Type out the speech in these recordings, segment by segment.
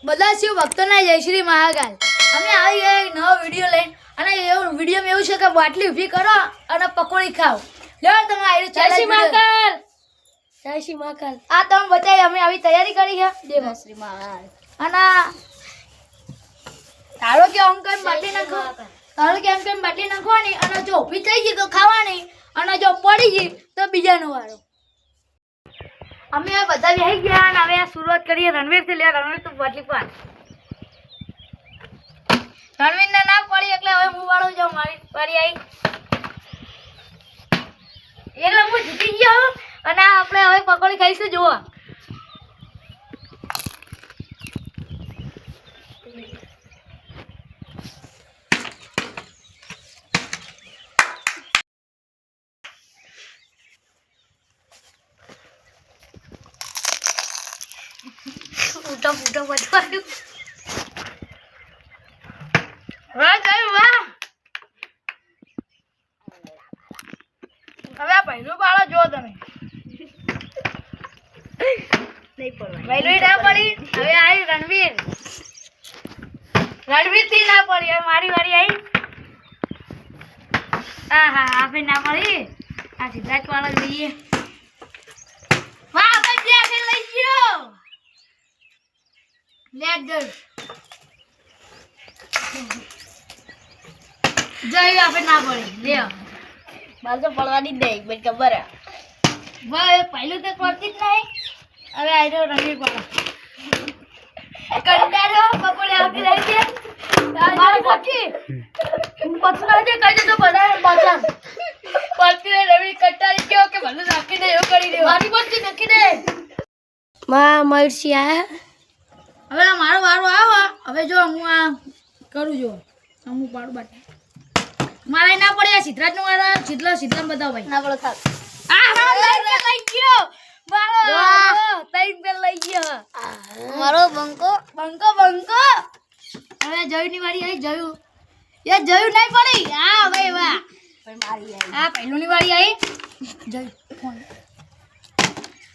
બધા શિવ ભક્તોના જય શ્રી મહાકાલ. અમે આવી ગયા એક નવો વિડીયો લઈને અને એવું વિડીયોમાં એવું છે કે બાટલી ઊભી કરો અને પકોડી ખાઓ. લ્યો તમે આવી જય શ્રી મહાકાલ. જય શ્રી મહાકાલ. આ તમે બતાવી અમે આવી તૈયારી કરી છે જય શ્રી મહાકાલ. અને ધારો કે આમ કઈ બાટલી નાખો ધારો કે એમ કઈ બાટલી નાખવાની અને જો ઊભી થઈ ગઈ તો ખાવાની અને જો પડી ગઈ તો બીજાનો વારો. અમે આ બધા બેસી ગયા અને હવે શરૂઆત કરીએ રણવીરથી. લે રણવીર તું બાટલી પાડ. રણવીરને ના પડી એટલે હવે હું વાળો જાઉં. મારી વારી આવી એટલે હું જીતી ગયો અને આપણે હવે પકોડી ખાઈશું. જુઓ ફૂટા ફૂટા બધું. વાહ ગયું વાહ. હવે આ પહેલું પાડો જો તમે. પહેલું ના પડી. હવે આવી રણવીર. રણવીર થી ના પડી. હવે મારી વારી આવી. હા હા આપણે ના પડી. આ સિદ્ધાર્થ વાળા જોઈએ. વાહ આપણે બે આખે લઈ ગયો. Let go. જઈ આપણે ના પડી. લે બાજુ પડવાની જ નહીં મને ખબર હે. ભાઈ પહેલું તો પડતી જ નહીં. હવે આવી રહ્યો રણવીર પાડો. કંટાળો પકોડી આવતી રહી છે. મારી પકી પથરા જે કહી દે તો બનાવે પાછા પડતી રહે. રણવીર કંટાળી ગયો કે ભલે નાખી દે એવું કરી દે. મારી પકી નાખી દે. માં મરસી આ હવે મારો વારો આવો. હવે જો હું આ કરું જો હું પાડું બાટે. મારે ના પડે. સિદ્ધરાજ નો વારો. સિદ્ધરાજ બતાવો ભાઈ. ના પડો થાક. આ લઈ ગયો મારો. તઈ પેલ લઈ ગયો મારો બંકો બંકો બંકો. હવે જયું ની વારી આવી. જયું એ જયું નહીં પડી. હા ભાઈ વાહ. પણ મારી આવી. આ પહેલું ની વારી આવી. જયું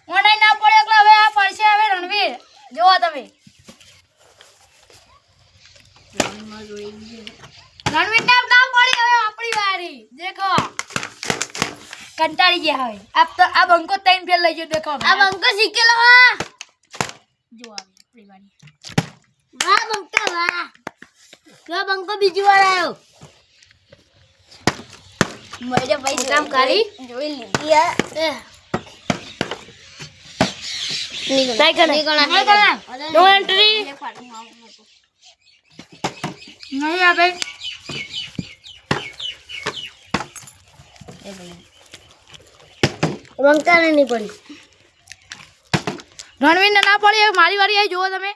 ઓનલાઈન ના પડે એટલે હવે આ પડશે. હવે રણવીર જોવો તમે. રણવીર નામ ના પડી. હવે આપણી વારી. દેખો કંટાળી ગયા. હવે આ બંકો ત્રણ ફેર લઈ ગયો. દેખો આ બંકો શીખેલો હા. જો આપણી વારી. વાહ બંકો વાહ. કે બંકો બીજી વાર આવ્યો. મરે ભાઈ કામ કરી જોઈ લીધી આ. No entry. નહીં આપે. બંકાને નહીં પડી. રણવીર ને ના પડી. હવે મારી વારી આવી. જુઓ તમે.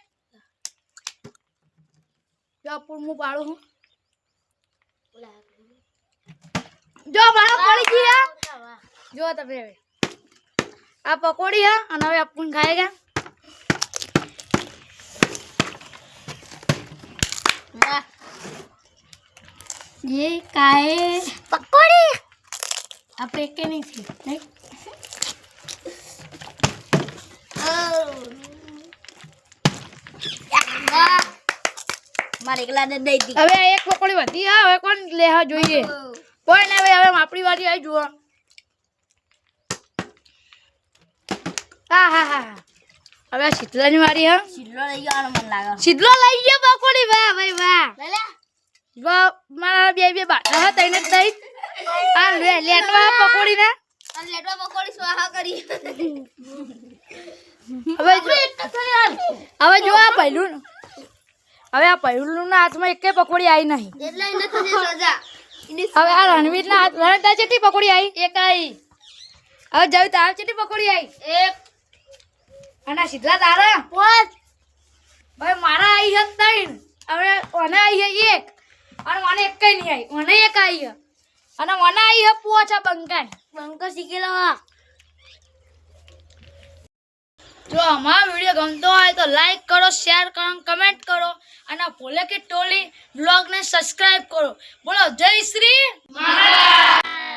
જો હું પાડું છું. જો મારો પડી ગયા. જો તમે હવે આ પકોડી હે અને હવે આપણ ખાएगा. વાહ ये काहे પકોડી. आप एक के नहीं थी नहीं. મારે એકલા ને દઈ દી. હવે એક પકોડી વધી હે. હવે કોણ લેવા જોઈએ. કોઈ ને હવે આપણી વારી આવી. જુઓ હા હા હા. હવે શીતલાની વારી હે. શીલો લઈ જવાનો મન લાગે. શીતલો લઈ ગયો પકોડી. વાહ ભાઈ વાહ. લઈ લે. વાહ મારા બે બાટલા હતા તઈને તઈ. આ લેટવા પકોડી ના. અને લેટવા પકોડી સ્વાહા કરી. હવે જો આ પહેલું. હવે આ પહેલું ના હાથમાં એકે પકોડી આવી નહીં. એટલે એને થશે સજા. હવે આ રણવીર ના હાથ રણતા કેટલી પકોડી આવી. એક આવી. હવે જયું તાર કેટલી પકોડી આવી. એક અને સીધલા તારા પાંચ. ભાઈ મારા આવી છે ત્રણ. હવે મને આવી છે એક અને મને એક કઈ નહીં આવી. મને એક આવી છે અને મને આવી છે પોચા બંકાઈ. બંકો શીખેલો હા. જો અમારો વિડીયો ગમતો હોય તો લાઈક કરો, શેર કરો, કમેન્ટ કરો અને ભૂલે કે ટોલી બ્લોગને સબસ્ક્રાઇબ કરો. બોલો જય શ્રી મહારાજ.